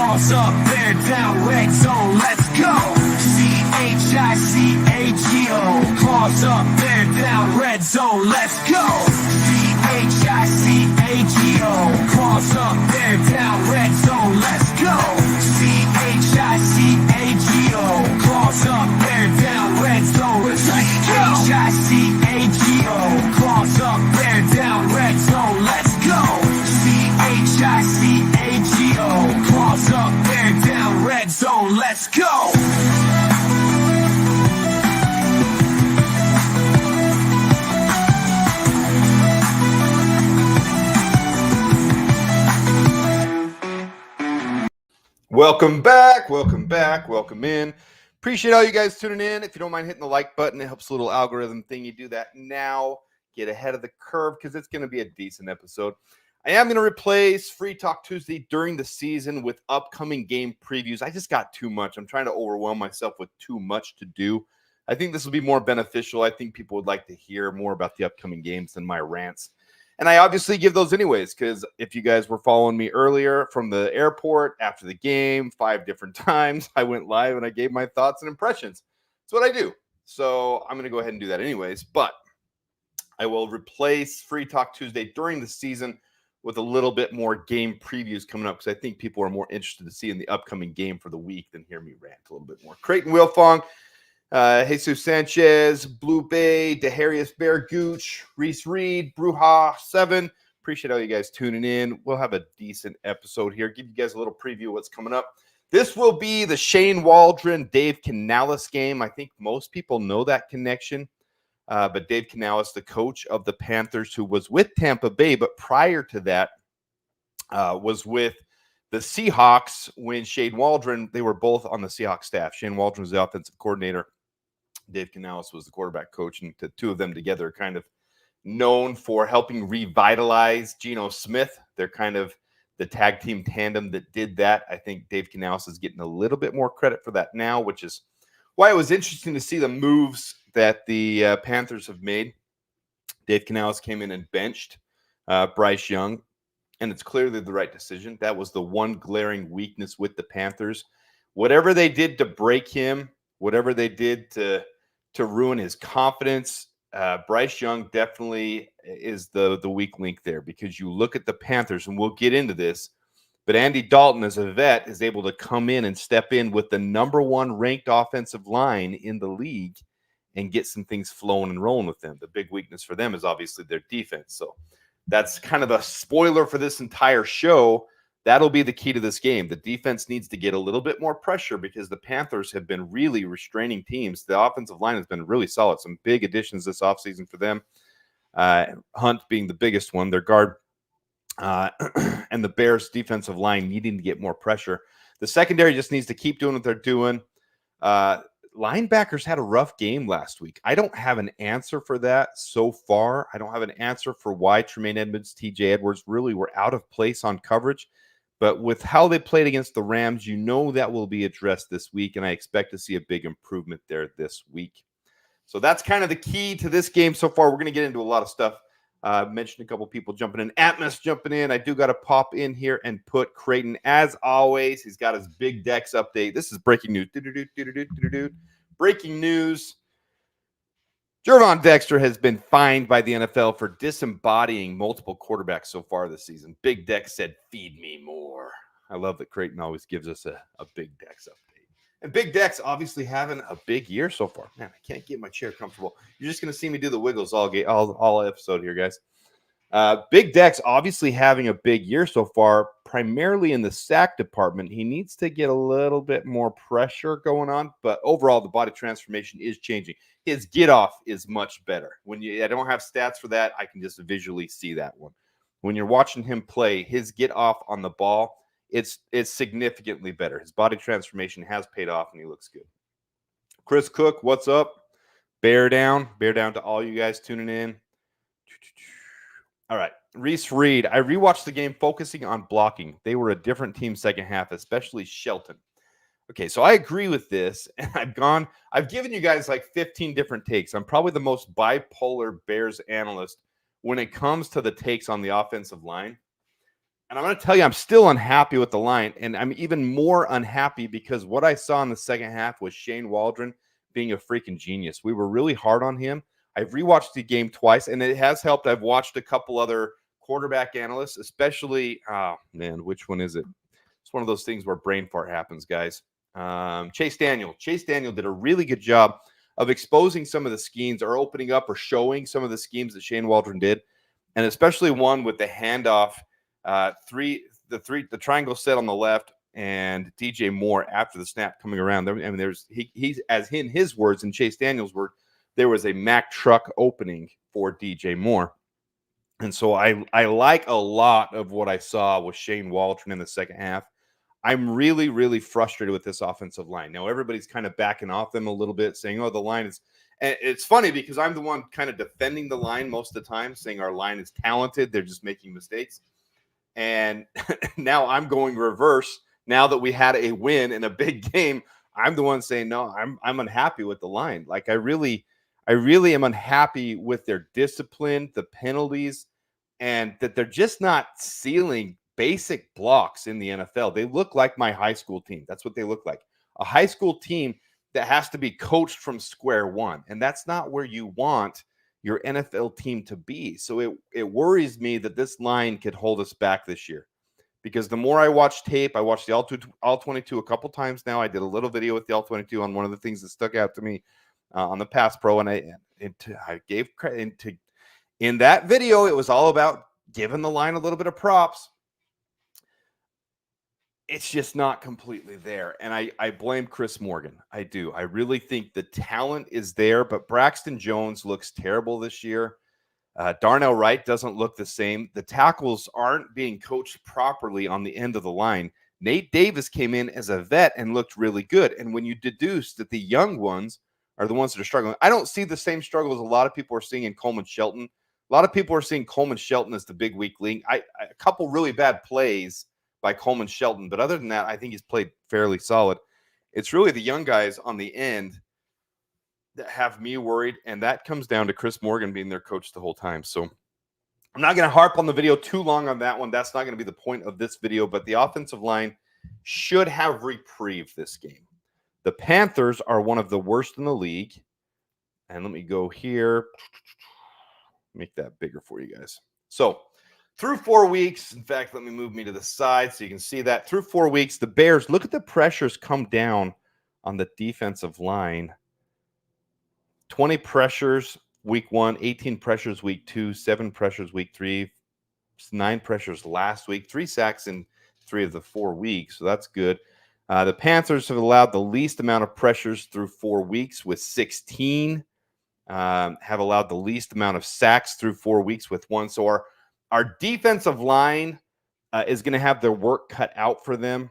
Balls up, bear down, red zone, let's go. C-H-I-C-A-G-O. Balls up, bear down, red zone, let's go. C-H-I-C-A-G-O. Balls up, bear down, red zone, let's go. C-H-I-C-A-G-O. Balls up, bear down, red zone, let's go. C-H-I-C-A-G-O. Balls up, bear down, red zone, let's go. C-H-I-C-A-G-O. Balls up, bear down, red zone, let's go. Welcome back, welcome in. Appreciate all you guys tuning in. If you don't mind hitting the like button, it helps a little algorithm thing. You do that now, get ahead of the curve because it's going to be a decent episode. I am going to replace Free Talk Tuesday during the season with upcoming game previews. I just got too much. I'm trying to overwhelm myself with too much to do. I think this will be more beneficial. I think people would like to hear more about the upcoming games than my rants. And I obviously give those anyways, because if you guys were following me earlier from the airport after the game, 5 different times, I went live and I gave my thoughts and impressions. That's what I do. So I'm going to go ahead and do that anyways. But I will replace Free Talk Tuesday during the season with a little bit more game previews coming up, because I think people are more interested to see in the upcoming game for the week than hear me rant a little bit more. Creighton Wilfong, Jesus Sanchez, Blue Bay, DeHarius Bear Gooch, Reese Reed, Bruja 7. Appreciate all you guys tuning in. We'll have a decent episode here. Give you guys a little preview of what's coming up. This will be the Shane Waldron, Dave Canales game. I think most people know that connection. But Dave Canales, the coach of the Panthers, who was with Tampa Bay, but prior to that was with the Seahawks when Shane Waldron, they were both on the Seahawks staff. Shane Waldron was the offensive coordinator. Dave Canales was the quarterback coach, and the two of them together are kind of known for helping revitalize Geno Smith. They're kind of the tag team tandem that did that. I think Dave Canales is getting a little bit more credit for that now, which is why it was interesting to see the moves that the Panthers have made. Dave Canales came in and benched Bryce Young, and it's clearly the right decision. That was the one glaring weakness with the Panthers. Whatever they did to break him, whatever they did to ruin his confidence, Bryce Young definitely is the weak link there, because you look at the Panthers, and we'll get into this, but Andy Dalton, as a vet, is able to come in and step in with the number 1 ranked offensive line in the league and get some things flowing and rolling with them. The big weakness for them is obviously their defense. So that's kind of a spoiler for this entire show. That'll be the key to this game. The defense needs to get a little bit more pressure, because the Panthers have been really restraining teams. The offensive line has been really solid. Some big additions this offseason for them. Hunt being the biggest one, their guard, and the Bears defensive line needing to get more pressure. The secondary just needs to keep doing what they're doing. Linebackers had a rough game last week. I don't have an answer for that so far. I don't have an answer for why Tremaine Edmonds, TJ Edwards really were out of place on coverage. But with how they played against the Rams, you know that will be addressed this week, and I expect to see a big improvement there this week. So that's kind of the key to this game so far. We're going to get into a lot of stuff. Mentioned a couple people jumping in. Atmos jumping in. I do got to pop in here and put Creighton, as always. He's got his Big Dex update. This is breaking news. Breaking news. Gervon Dexter has been fined by the NFL for disembodying multiple quarterbacks so far this season. Big Dex said, "Feed me more." I love that Creighton always gives us a Big Dex update. And Big Dex obviously having a big year so far. Man, I can't get my chair comfortable. You're just going to see me do the wiggles all episode here, guys. Big Dex obviously having a big year so far, primarily in the sack department. He needs to get a little bit more pressure going on, but overall the body transformation is changing. His get off is much better. I don't have stats for that, I can just visually see that one. When you're watching him play, his get off on the ball, it's significantly better. His body transformation has paid off, and he looks good. Chris Cook, what's up? Bear down to all you guys tuning in. All right, Reese Reed. I rewatched the game focusing on blocking. They were a different team second half, especially Shelton. Okay, so I agree with this, and I've given you guys like 15 different takes. I'm probably the most bipolar Bears analyst when it comes to the takes on the offensive line. And I'm going to tell you, I'm still unhappy with the line. And I'm even more unhappy because what I saw in the second half was Shane Waldron being a freaking genius. We were really hard on him. I've rewatched the game twice, and it has helped. I've watched a couple other quarterback analysts, especially, oh, man, which one is it? It's one of those things where brain fart happens, guys. Chase Daniel. Chase Daniel did a really good job of exposing some of the schemes or opening up or showing some of the schemes that Shane Waldron did, and especially one with the handoff, the triangle set on the left, and DJ Moore after the snap coming around. I mean, he's as in his words and Chase Daniel's word, there was a Mack truck opening for DJ Moore. And so I like a lot of what I saw with Shane Waldron in the second half. I'm really, really frustrated with this offensive line. Now, everybody's kind of backing off them a little bit, saying, oh, the line is – and it's funny because I'm the one kind of defending the line most of the time, saying our line is talented. They're just making mistakes. And now I'm going reverse. Now that we had a win in a big game, I'm the one saying, no, I'm unhappy with the line. Like, I really am unhappy with their discipline, the penalties, and that they're just not sealing basic blocks in the NFL. They look like my high school team. That's what they look like. A high school team that has to be coached from square one. And that's not where you want your NFL team to be. So it worries me that this line could hold us back this year. Because the more I watch tape, I watched the All-22 a couple times now. I did a little video with the All-22 on one of the things that stuck out to me on the Pass Pro, and I gave credit. In that video, it was all about giving the line a little bit of props. It's just not completely there. And I blame Chris Morgan. I do. I really think the talent is there, but Braxton Jones looks terrible this year. Darnell Wright doesn't look the same. The tackles aren't being coached properly on the end of the line. Nate Davis came in as a vet and looked really good. And when you deduce that the young ones are the ones that are struggling, I don't see the same struggles a lot of people are seeing in Coleman Shelton. A lot of people are seeing Coleman Shelton as the big weak link. A couple really bad plays by Coleman Shelton, but other than that, I think he's played fairly solid. It's really the young guys on the end that have me worried, and that comes down to Chris Morgan being their coach the whole time. So I'm not going to harp on the video too long on that one. That's not going to be the point of this video, but the offensive line should have reprieved this game. The Panthers are one of the worst in the league. And let me go here. Make that bigger for you guys. So through 4 weeks, in fact, let me move me to the side so you can see that. Through 4 weeks, the Bears, look at the pressures come down on the defensive line. 20 pressures week 1, 18 pressures week 2, 7 pressures week 3, 9 pressures last week, 3 sacks in 3 of the 4 weeks. So that's good. The Panthers have allowed the least amount of pressures through 4 weeks with 16. Have allowed the least amount of sacks through 4 weeks with 1. So our defensive line is going to have their work cut out for them.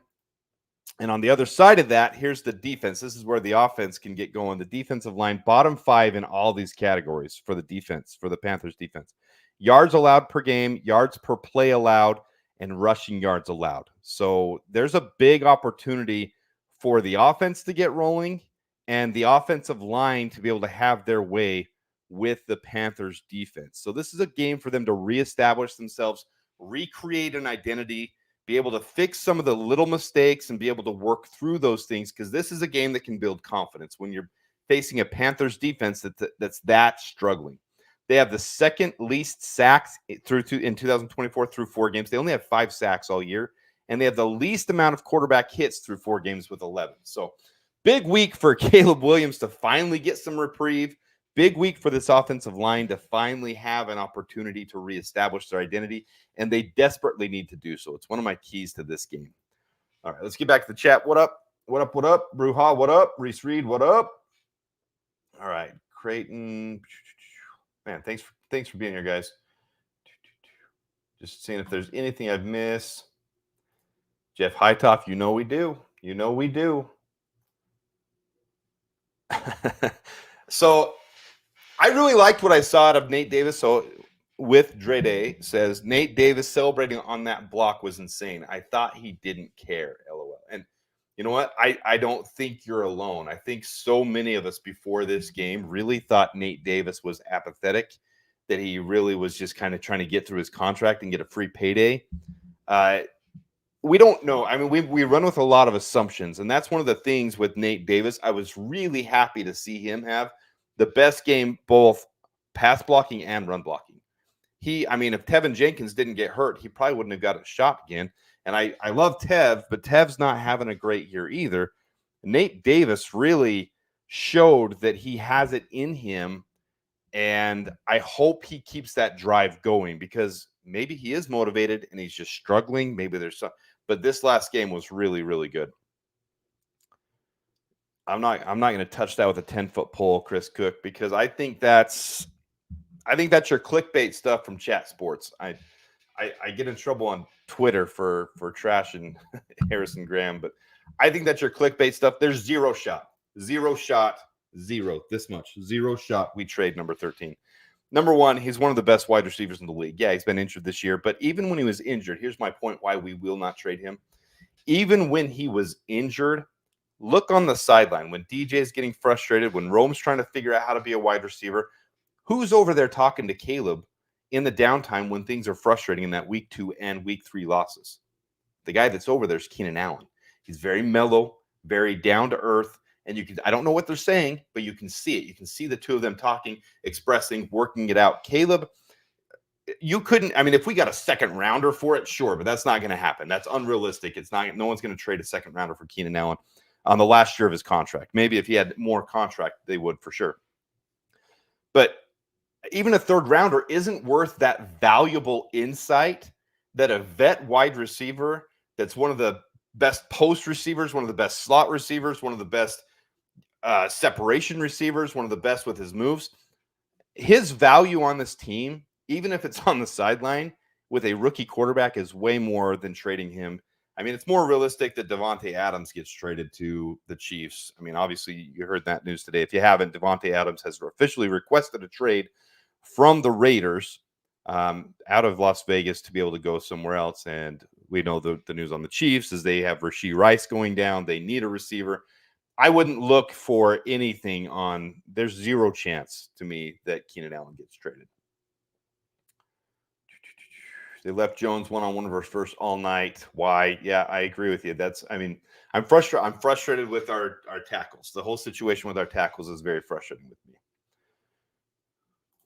And on the other side of that, here's the defense. This is where the offense can get going. The defensive line, bottom 5 in all these categories for the defense, for the Panthers defense. Yards allowed per game, yards per play allowed, and rushing yards allowed. So there's a big opportunity for the offense to get rolling and the offensive line to be able to have their way with the Panthers defense. So this is a game for them to reestablish themselves, recreate an identity, be able to fix some of the little mistakes and be able to work through those things, because this is a game that can build confidence when you're facing a Panthers defense that's that struggling. They have the second least sacks in 2024 through 4 games. They only have 5 sacks all year, and they have the least amount of quarterback hits through 4 games with 11. So big week for Caleb Williams to finally get some reprieve. Big week for this offensive line to finally have an opportunity to reestablish their identity, and they desperately need to do so. It's one of my keys to this game. All right, let's get back to the chat. What up? What up? What up? Bruja, what up? Reese Reed, what up? All right, Creighton. Man, thanks for being here, guys. Just seeing if there's anything I've missed. Jeff Hightoff, you know we do. You know we do. So I really liked what I saw out of Nate Davis. So with Dre Day says Nate Davis celebrating on that block was insane. I thought he didn't care, LOL. And you know what? I don't think you're alone. I think so many of us before this game really thought Nate Davis was apathetic, that he really was just kind of trying to get through his contract and get a free payday. We don't know. I mean, we run with a lot of assumptions, and that's one of the things with Nate Davis. I was really happy to see him have the best game, both pass blocking and run blocking. I mean, if Tevin Jenkins didn't get hurt, he probably wouldn't have got a shot again. And I love Tev, but Tev's not having a great year either. Nate Davis really showed that he has it in him, and I hope he keeps that drive going because maybe he is motivated and he's just struggling. Maybe there's some, but this last game was really, really good. I'm not going to touch that with a 10-foot pole, Chris Cook, because I think that's your clickbait stuff from Chat Sports. I get in trouble on Twitter for trashing Harrison Graham, but I think that's your clickbait stuff. There's zero shot, this much, zero shot. We trade number 13. Number one, he's one of the best wide receivers in the league. Yeah, he's been injured this year, but even when he was injured, here's my point why we will not trade him. Even when he was injured, look on the sideline when DJ is getting frustrated, when Rome's trying to figure out how to be a wide receiver. Who's over there talking to Caleb in the downtime when things are frustrating in that week 2 and week 3 losses? The guy that's over there is Keenan Allen. He's very mellow, very down to earth. And I don't know what they're saying, but you can see it. You can see the two of them talking, expressing, working it out. Caleb, you couldn't, I mean, if we got a second rounder for it, sure, but that's not going to happen. That's unrealistic. No one's going to trade a second rounder for Keenan Allen on the last year of his contract. Maybe if he had more contract, they would for sure. But even a third rounder isn't worth that valuable insight that a vet wide receiver that's one of the best post receivers, one of the best slot receivers, one of the best separation receivers, one of the best with his moves. His value on this team, even if it's on the sideline with a rookie quarterback, is way more than trading him. I mean, it's more realistic that Davante Adams gets traded to the Chiefs. I mean, obviously, you heard that news today. If you haven't, Davante Adams has officially requested a trade from the Raiders out of Las Vegas to be able to go somewhere else. And we know the news on the Chiefs is they have Rashee Rice going down. They need a receiver. I wouldn't look for anything on – there's zero chance to me that Keenan Allen gets traded. They left Jones one-on-one versus all night. Why? Yeah, I agree with you. I'm frustrated with our tackles. The whole situation with our tackles is very frustrating with me.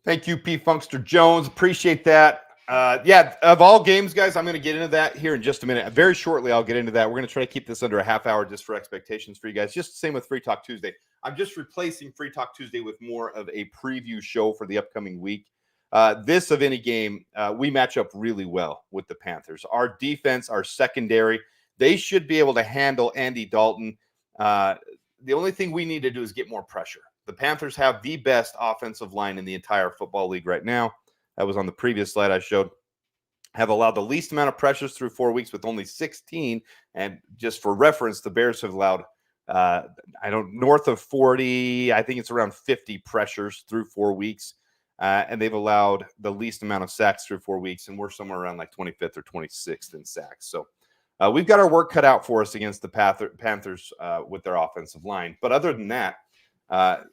Thank you, P. Funkster Jones. Appreciate that. Yeah, of all games, guys, I'm going to get into that here in just a minute. Very shortly, I'll get into that. We're going to try to keep this under a half hour just for expectations for you guys. Just the same with Free Talk Tuesday. I'm just replacing Free Talk Tuesday with more of a preview show for the upcoming week. This of any game, we match up really well with the Panthers. Our defense, our secondary, they should be able to handle Andy Dalton. The only thing we need to do is get more pressure. The Panthers have the best offensive line in the entire football league right now. That was on the previous slide I showed. Have allowed the least amount of pressures through 4 weeks with only 16. And just for reference, the Bears have allowed, north of 40. I think it's around 50 pressures through 4 weeks. And they've allowed the least amount of sacks through 4 weeks. And we're somewhere around like 25th or 26th in sacks. So we've got our work cut out for us against the Panthers with their offensive line. But other than that,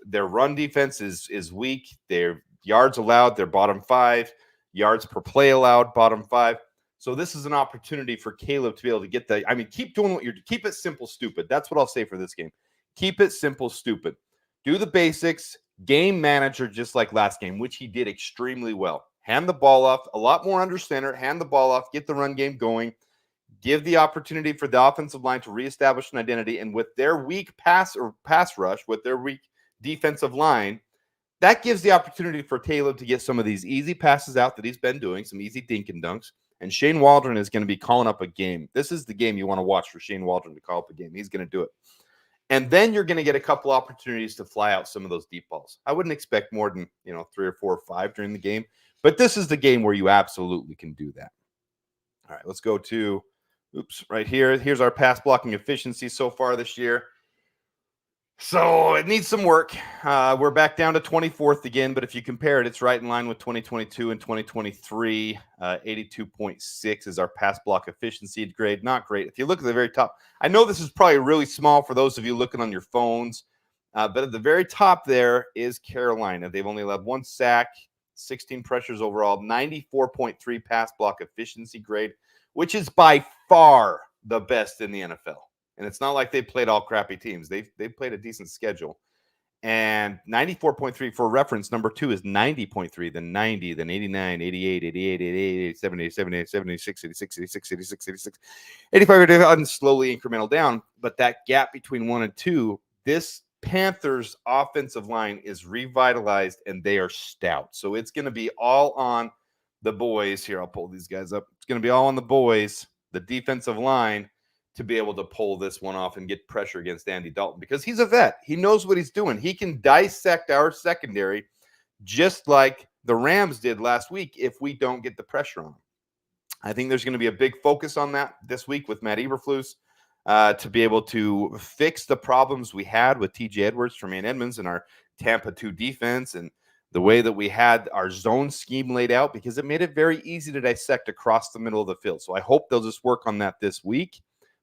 their run defense is weak. Their yards allowed, they're bottom 5. Yards per play allowed, bottom 5. So this is an opportunity for Caleb to be able to get the. I mean, keep doing keep it simple, stupid. That's what I'll say for this game. Keep it simple, stupid. Do the basics. Game manager, just like last game, which he did extremely well. Hand the ball off, a lot more under center. Hand the ball off, get the run game going. Give the opportunity for the offensive line to reestablish an identity. And with their weak pass rush, with their weak defensive line, that gives the opportunity for Caleb to get some of these easy passes out that he's been doing, some easy dink and dunks. And Shane Waldron is going to be calling up a game. This is the game you want to watch for Shane Waldron to call up a game. He's going to do it. And then you're going to get a couple opportunities to fly out some of those deep balls. I wouldn't expect more than 3 or 4 or 5 during the game. But this is the game where you absolutely can do that. All right, let's go to, right here. Here's our pass blocking efficiency so far this year. So it needs some work. We're back down to 24th again, but if you compare it, it's right in line with 2022 and 2023. 82.6 is our pass block efficiency grade. Not great. If you look at the very top, I know this is probably really small for those of you looking on your phones, but at the very top there is Carolina. They've only allowed 1 sack, 16 pressures overall, 94.3 pass block efficiency grade. which is by far the best in the NFL. And it's not like they played all crappy teams. They played a decent schedule. And 94.3 for reference, number 2 is 90.3, then 90, then 89, 88, 88, 88, 87, 87, 87, 86, 86, 86, 86, 86, 85, and slowly incremental down. But that gap between 1 and 2, this Panthers offensive line is revitalized and they are stout. So it's going to be all on the boys. Here, I'll pull these guys up. It's going to be all on the boys, the defensive line, to be able to pull this one off and get pressure against Andy Dalton, because he's a vet. He knows what he's doing. He can dissect our secondary just like the Rams did last week if we don't get the pressure on him. I think there's going to be a big focus on that this week with Matt Eberflus to be able to fix the problems we had with TJ Edwards, Tremaine Edmonds, and our Tampa 2 defense, and the way that we had our zone scheme laid out, because it made it very easy to dissect across the middle of the field. So I hope they'll just work on that this week.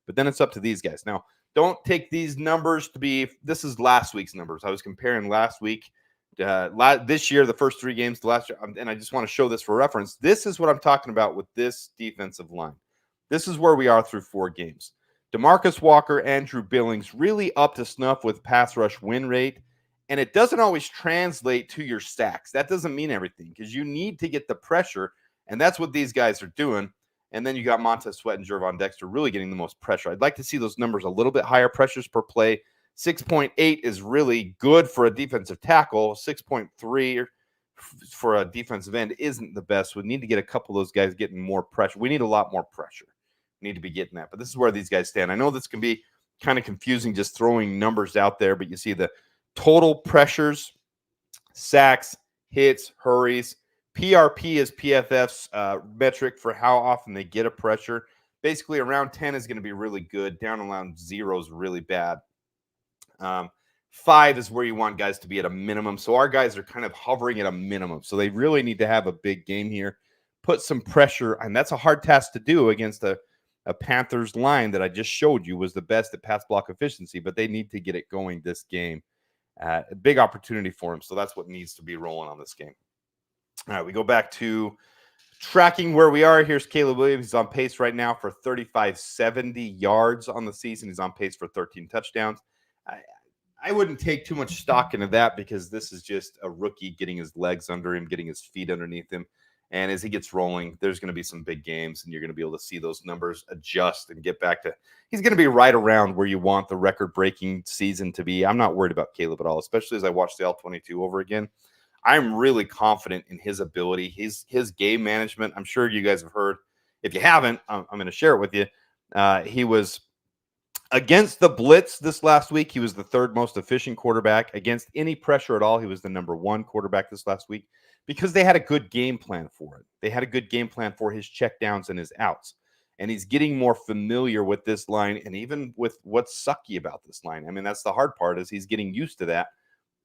But then it's up to these guys. Now, don't take these numbers to be – this is last week's numbers. I was comparing last week, this year, the first 3 games to last year, and I just want to show this for reference. This is what I'm talking about with this defensive line. This is where we are through 4 games. DeMarcus Walker, Andrew Billings, really up to snuff with pass rush win rate, and it doesn't always translate to your sacks. That doesn't mean everything, because you need to get the pressure, and that's what these guys are doing. And then you got Montez Sweat and Gervon Dexter really getting the most pressure. I'd like to see those numbers a little bit higher, pressures per play. 6.8 is really good for a defensive tackle. 6.3 for a defensive end isn't the best. We need to get a couple of those guys getting more pressure. We need a lot more pressure. We need to be getting that. But this is where these guys stand. I know this can be kind of confusing just throwing numbers out there, but you see the total pressures, sacks, hits, hurries. PRP is PFF's metric for how often they get a pressure. Basically, around 10 is going to be really good. Down around 0 is really bad. 5 is where you want guys to be at a minimum. So our guys are kind of hovering at a minimum. So they really need to have a big game here. Put some pressure, and that's a hard task to do against a Panthers line that I just showed you was the best at pass block efficiency, but they need to get it going this game. A big opportunity for them. So that's what needs to be rolling on this game. All right, we go back to tracking where we are. Here's Caleb Williams. He's on pace right now for 3,570 yards on the season. He's on pace for 13 touchdowns. I wouldn't take too much stock into that, because this is just a rookie getting his legs under him, getting his feet underneath him. And as he gets rolling, there's going to be some big games, and you're going to be able to see those numbers adjust and get back to – he's going to be right around where you want the record-breaking season to be. I'm not worried about Caleb at all, especially as I watch the L22 over again. I'm really confident in his ability, his game management. I'm sure you guys have heard. If you haven't, I'm going to share it with you. He was against the blitz this last week. He was the 3rd most efficient quarterback. Against any pressure at all, he was the number 1 quarterback this last week, because they had a good game plan for it. They had a good game plan for his checkdowns and his outs. And he's getting more familiar with this line, and even with what's sucky about this line. I mean, that's the hard part, is he's getting used to that.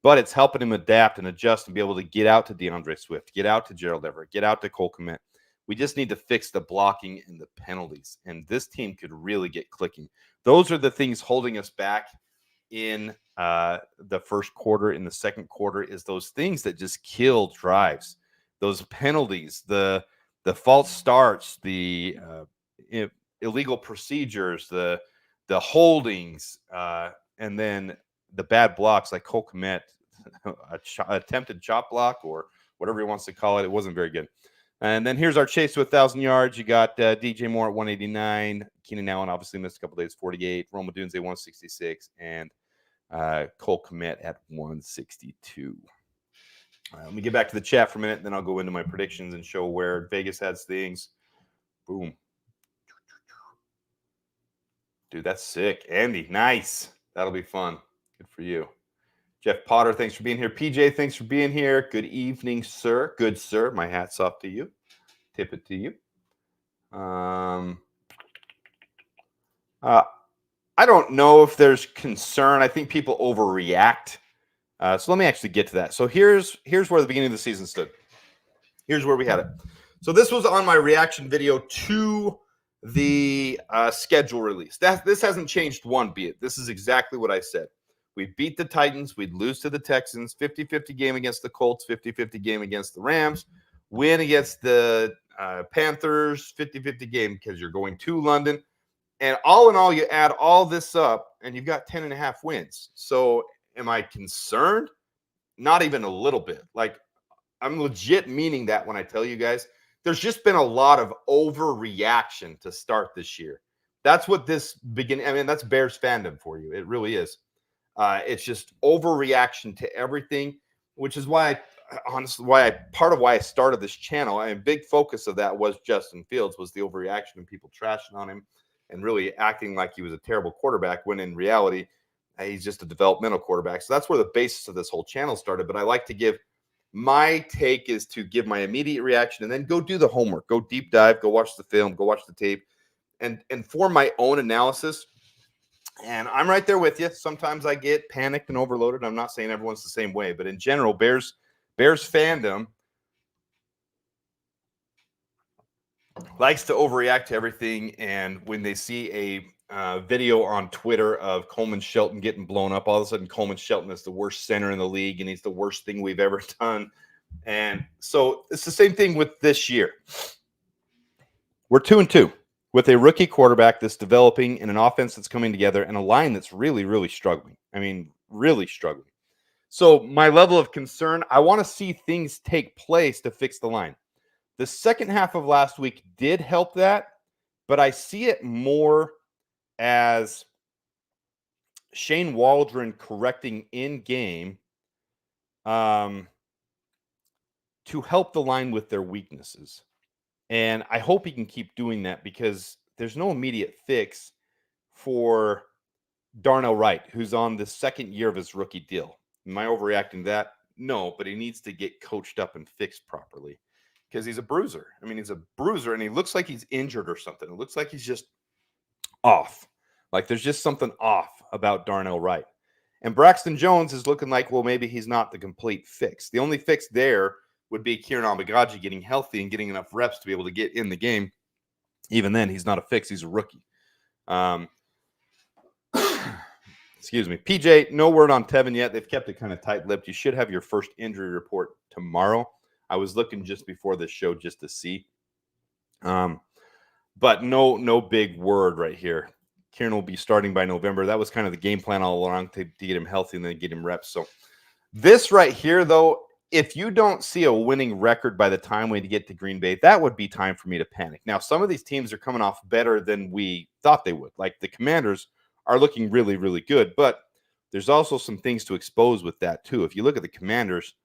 But it's helping him adapt and adjust and be able to get out to DeAndre Swift, get out to Gerald Everett, get out to Cole Kmet. We just need to fix the blocking and the penalties, and this team could really get clicking. Those are the things holding us back in the first quarter. In the second quarter is those things that just kill drives, those penalties, the false starts, the illegal procedures, the holdings, and then the bad blocks like Cole Kmet, attempted chop block or whatever he wants to call it. It wasn't very good. And then here's our chase to 1,000 yards. You got DJ Moore at 189. Keenan Allen obviously missed a couple days, 48. Rome Odunze 166. And Cole Kmet at 162. Let me get back to the chat for a minute, then I'll go into my predictions and show where Vegas has things. Boom. Dude, that's sick. Andy, nice. That'll be fun. Good for you. Jeff Potter, thanks for being here. PJ, thanks for being here. Good evening, sir. Good, sir. My hat's off to you. Tip it to you. I don't know if there's concern. I think people overreact. So let me actually get to that. So here's where the beginning of the season stood. Here's where we had it. So this was on my reaction video to the schedule release. This hasn't changed one bit. This is exactly what I said. We beat the Titans. We'd lose to the Texans. 50-50 game against the Colts. 50-50 game against the Rams. Win against the Panthers 50-50 game because you're going to London. And all in all, you add all this up and you've got 10.5 wins. So am I concerned? Not even a little bit. Like, I'm legit meaning that when I tell you guys, there's just been a lot of overreaction to start this year. That's what this beginning, I mean, that's Bears fandom for you. It really is. It's just overreaction to everything, which is why part of why I started this channel. A big focus of that was Justin Fields, was the overreaction and people trashing on him and really acting like he was a terrible quarterback when in reality, he's just a developmental quarterback. So that's where the basis of this whole channel started. But I like to give my take is to give my immediate reaction and then go do the homework, go deep dive, go watch the film, go watch the tape, and form my own analysis. And I'm right there with you. Sometimes I get panicked and overloaded. I'm not saying everyone's the same way, but in general, Bears fandom likes to overreact to everything. And when they see a video on Twitter of Coleman Shelton getting blown up, all of a sudden Coleman Shelton is the worst center in the league and he's the worst thing we've ever done. And so it's the same thing with this year. We're 2-2 with a rookie quarterback that's developing and an offense that's coming together and a line that's really, really struggling. I mean, really struggling. So my level of concern, I want to see things take place to fix the line. The second half of last week did help that, but I see it more as Shane Waldron correcting in game to help the line with their weaknesses. And I hope he can keep doing that because there's no immediate fix for Darnell Wright, who's on the second year of his rookie deal. Am I overreacting to that? No, but he needs to get coached up and fixed properly because he's a bruiser. I mean, he's a bruiser and he looks like he's injured or something. It looks like he's just off. Like there's just something off about Darnell Wright. And Braxton Jones is looking like, well, maybe he's not the complete fix. The only fix there would be Kieran Almagaji getting healthy and getting enough reps to be able to get in the game. Even then, he's not a fix. He's a rookie. Excuse me. PJ, no word on Tevin yet. They've kept it kind of tight-lipped. You should have your first injury report tomorrow. I was looking just before this show just to see. But no big word right here. Kieran will be starting by November. That was kind of the game plan all along to get him healthy and then get him reps. So this right here, though, if you don't see a winning record by the time we get to Green Bay, that would be time for me to panic. Now, some of these teams are coming off better than we thought they would. Like the Commanders are looking really, really good, but there's also some things to expose with that too. If you look at the Commanders,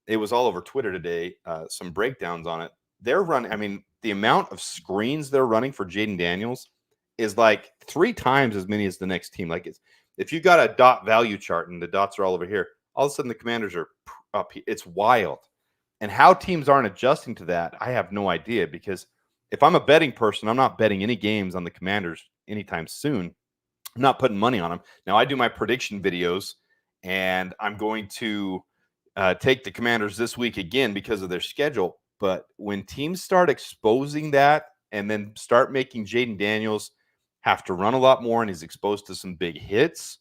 it was all over Twitter today, some breakdowns on it. They're running, I mean, the amount of screens they're running for Jaden Daniels is like 3 times as many as the next team. Like if you got a dot value chart and the dots are all over here, all of a sudden the Commanders are up. It's wild. And how teams aren't adjusting to that, I have no idea, because if I'm a betting person, I'm not betting any games on the Commanders anytime soon. I'm not putting money on them. Now, I do my prediction videos, and I'm going to take the Commanders this week again because of their schedule. But when teams start exposing that and then start making Jaden Daniels have to run a lot more and he's exposed to some big hits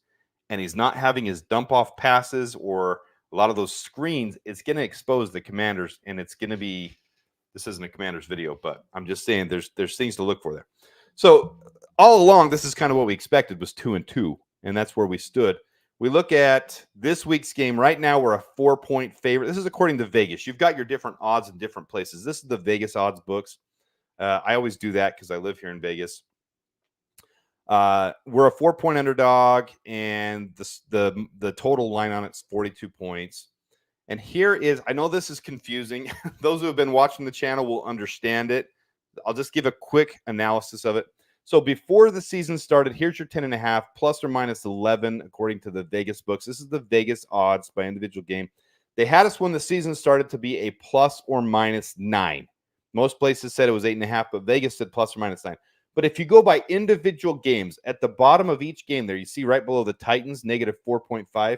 and he's not having his dump off passes or a lot of those screens, it's going to expose the Commanders, and it's going to be, this isn't a Commanders video, but I'm just saying there's things to look for there. So all along, this is kind of what we expected, was 2-2, and that's where we stood. We look at this week's game. Right now, we're a 4-point favorite. This is according to Vegas. You've got your different odds in different places. This is the Vegas odds books. I always do that because I live here in Vegas. We're a 4-point underdog, and the total line on it's 42 points. And here is, I know this is confusing. Those who have been watching the channel will understand it. I'll just give a quick analysis of it. So before the season started, here's your 10.5 plus or minus 11 according to the Vegas books. This is the Vegas odds by individual game. They had us when the season started to be a plus or minus 9. Most places said it was 8.5, but Vegas said plus or minus 9. But if you go by individual games, at the bottom of each game there, you see right below the Titans, negative 4.5.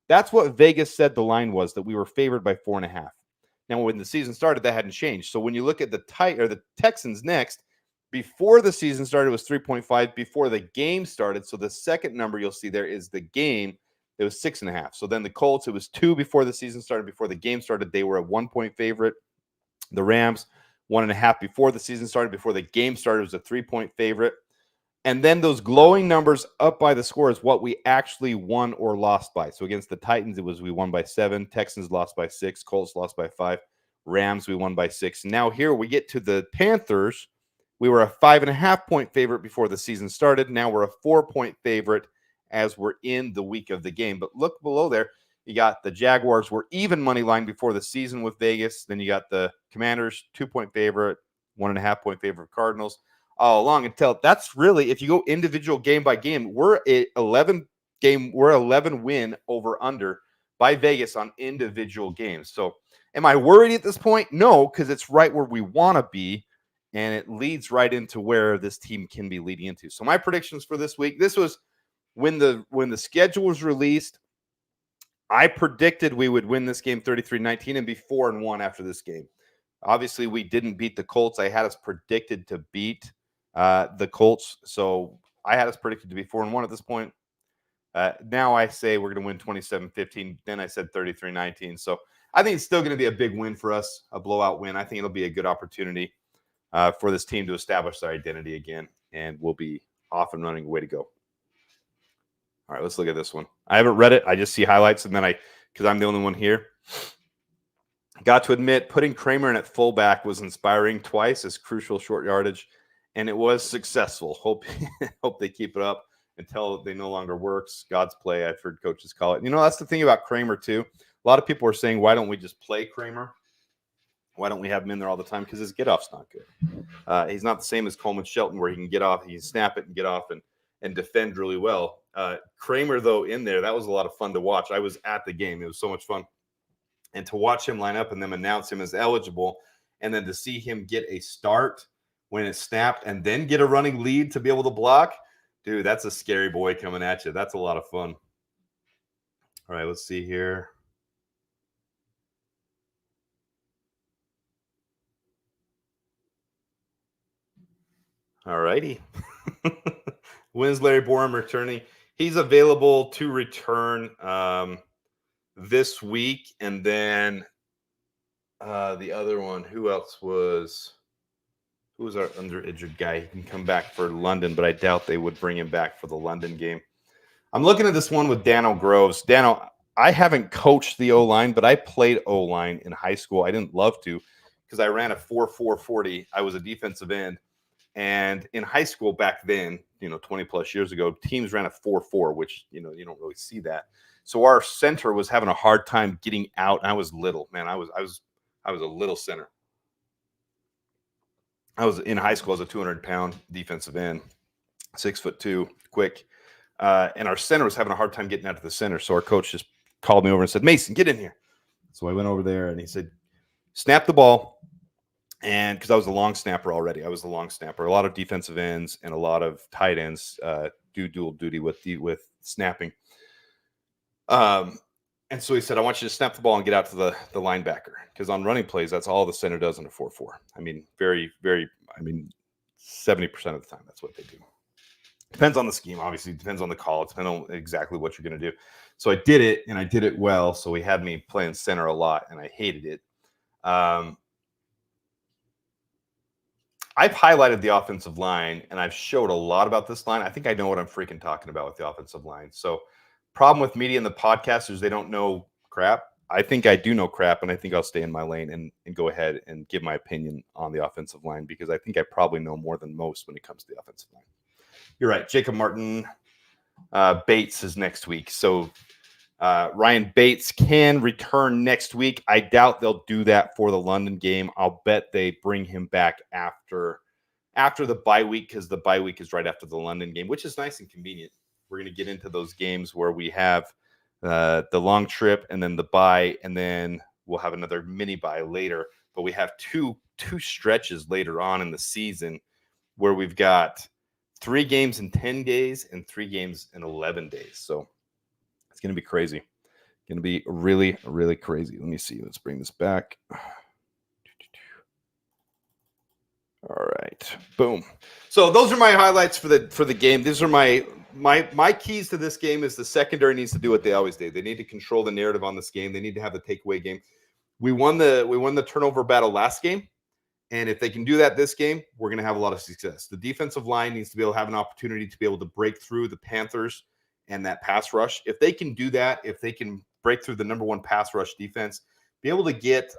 That's what Vegas said the line was, that we were favored by 4.5. Now, when the season started, that hadn't changed. So when you look at the Texans next, before the season started, it was 3.5 before the game started. So the second number you'll see there is the game. It was 6.5. So then the Colts, it was 2 before the season started. Before the game started, they were a 1-point favorite. The Rams 1.5 before the season started. Before the game started, it was a 3-point favorite. And then those glowing numbers up by the score is what we actually won or lost by. So against the Titans, it was we won by 7. Texans lost by 6. Colts lost by 5. Rams, we won by 6. Now here we get to the Panthers. We were a 5.5-point favorite before the season started. Now we're a 4-point favorite as we're in the week of the game. But look below there. You got the Jaguars were even money line before the season with Vegas. Then you got the Commanders, 2-point favorite, 1.5-point favorite Cardinals. All along until that's really, if you go individual game by game, we're 11 win over under by Vegas on individual games. So am I worried at this point? No, because it's right where we want to be, and it leads right into where this team can be leading into. So my predictions for this week, this was when the schedule was released, I predicted we would win this game 33-19 and be 4-1 after this game. Obviously, we didn't beat the Colts. I had us predicted to beat the Colts. So I had us predicted to be 4-1 at this point. Now I say we're going to win 27-15. Then I said 33-19. So I think it's still going to be a big win for us, a blowout win. I think it'll be a good opportunity for this team to establish their identity again, and we'll be off and running. Way to go. All right, let's look at this one. I haven't read it. I just see highlights, and then because I'm the only one here. Got to admit, putting Kramer in at fullback was inspiring twice as crucial short yardage, and it was successful. Hope they keep it up until they no longer works. God's play, I've heard coaches call it. You know, that's the thing about Kramer, too. A lot of people are saying, why don't we just play Kramer? Why don't we have him in there all the time? Because his get-off's not good. He's not the same as Coleman Shelton, where he can get off, he can snap it and get off and defend really well. Kramer, though, in there, that was a lot of fun to watch. I was at the game. It was so much fun. And to watch him line up and then announce him as eligible, and then to see him get a start when it's snapped and then get a running lead to be able to block, dude, that's a scary boy coming at you. That's a lot of fun. All right, let's see here. All righty. When's Larry Borum returning? He's available to return this week. And then the other one, who was our under-injured guy? He can come back for London, but I doubt they would bring him back for the London game. I'm looking at this one with Dano Groves. Dano, I haven't coached the O-line, but I played O-line in high school. I didn't love to because I ran a 4.4 40. I was a defensive end. And in high school back then, 20 plus years ago, teams ran a 4.4, which, you don't really see that. So our center was having a hard time getting out. And I was little, man. I was a little center. I was in high school as a 200-pound defensive end, 6'2", quick. And our center was having a hard time getting out to the center. So our coach just called me over and said, Mason, get in here. So I went over there and he said, snap the ball. And because I was a long snapper already, I was the long snapper. A lot of defensive ends and a lot of tight ends do dual duty with snapping. And so he said, I want you to snap the ball and get out to the linebacker. Because on running plays, that's all the center does in a 4.4. I mean, 70% of the time, that's what they do. Depends on the scheme, obviously. Depends on the call. It depends on exactly what you're going to do. So I did it, and I did it well. So he had me playing center a lot, and I hated it. I've highlighted the offensive line, and I've showed a lot about this line. I think I know what I'm freaking talking about with the offensive line. So problem with media and the podcasters, they don't know crap. I think I do know crap, and I think I'll stay in my lane and go ahead and give my opinion on the offensive line because I think I probably know more than most when it comes to the offensive line. You're right. Jacob Martin Bates is next week. So Ryan Bates can return next week. I doubt they'll do that for the London game. I'll bet they bring him back after the bye week because the bye week is right after the London game, which is nice and convenient. We're going to get into those games where we have the long trip and then the bye, and then we'll have another mini bye later. But we have two stretches later on in the season where we've got 3 games in 10 days and 3 games in 11 days. So it's going to be crazy. Going to be really, really crazy. Let me see. Let's bring this back. All right. Boom. So those are my highlights for the game. These are my keys to this game is the secondary needs to do what they always do. They need to control the narrative on this game. They need to have the takeaway game. We won the turnover battle last game, And if they can do that this game, we're going to have a lot of success. The defensive line needs to be able to have an opportunity to be able to break through the Panthers and that pass rush. If they can do that, if they can break through the number one pass rush defense, be able to get,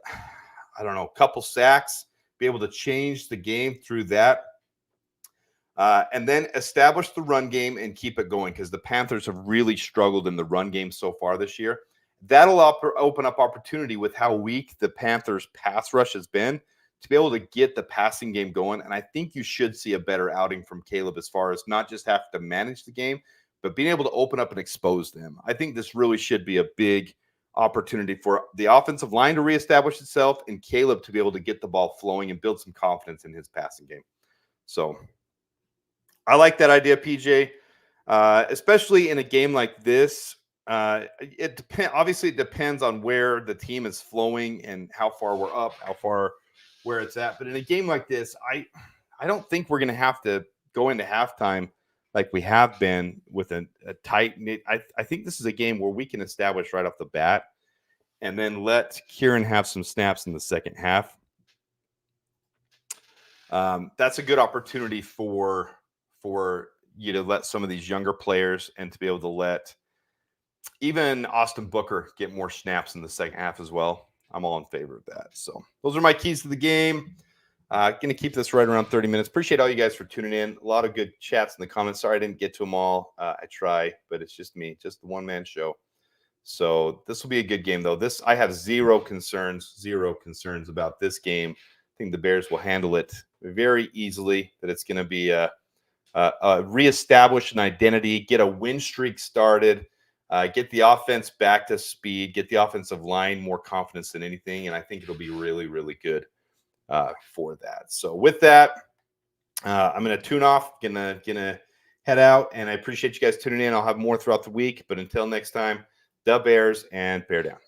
I don't know, a couple sacks, be able to change the game through that, and then establish the run game and keep it going, because the Panthers have really struggled in the run game so far this year. That'll open up opportunity with how weak the Panthers pass rush has been to be able to get the passing game going. And I think you should see a better outing from Caleb as far as not just have to manage the game, but being able to open up and expose them. I think this really should be a big opportunity for the offensive line to reestablish itself and Caleb to be able to get the ball flowing and build some confidence in his passing game. So I like that idea, PJ, especially in a game like this. Obviously, it depends on where the team is flowing and how far we're up, how far where it's at. But in a game like this, I don't think we're going to have to go into halftime like we have been with a tight knit. I think this is a game where we can establish right off the bat and then let Kieran have some snaps in the second half. That's a good opportunity for you to let some of these younger players and to be able to let even Austin Booker get more snaps in the second half as well. I'm all in favor of that. So those are my keys to the game. Going to keep this right around 30 minutes. Appreciate all you guys for tuning in. A lot of good chats in the comments. Sorry I didn't get to them all. I try, but it's just me, just the one-man show. So this will be a good game, though. I have zero concerns about this game. I think the Bears will handle it very easily, that it's going to be reestablish an identity, get a win streak started, get the offense back to speed, get the offensive line more confidence than anything. And I think it'll be really, really good for that. So with that, I'm going to tune off, gonna head out, and I appreciate you guys tuning in. I'll have more throughout the week, but until next time, the Bears and bear down.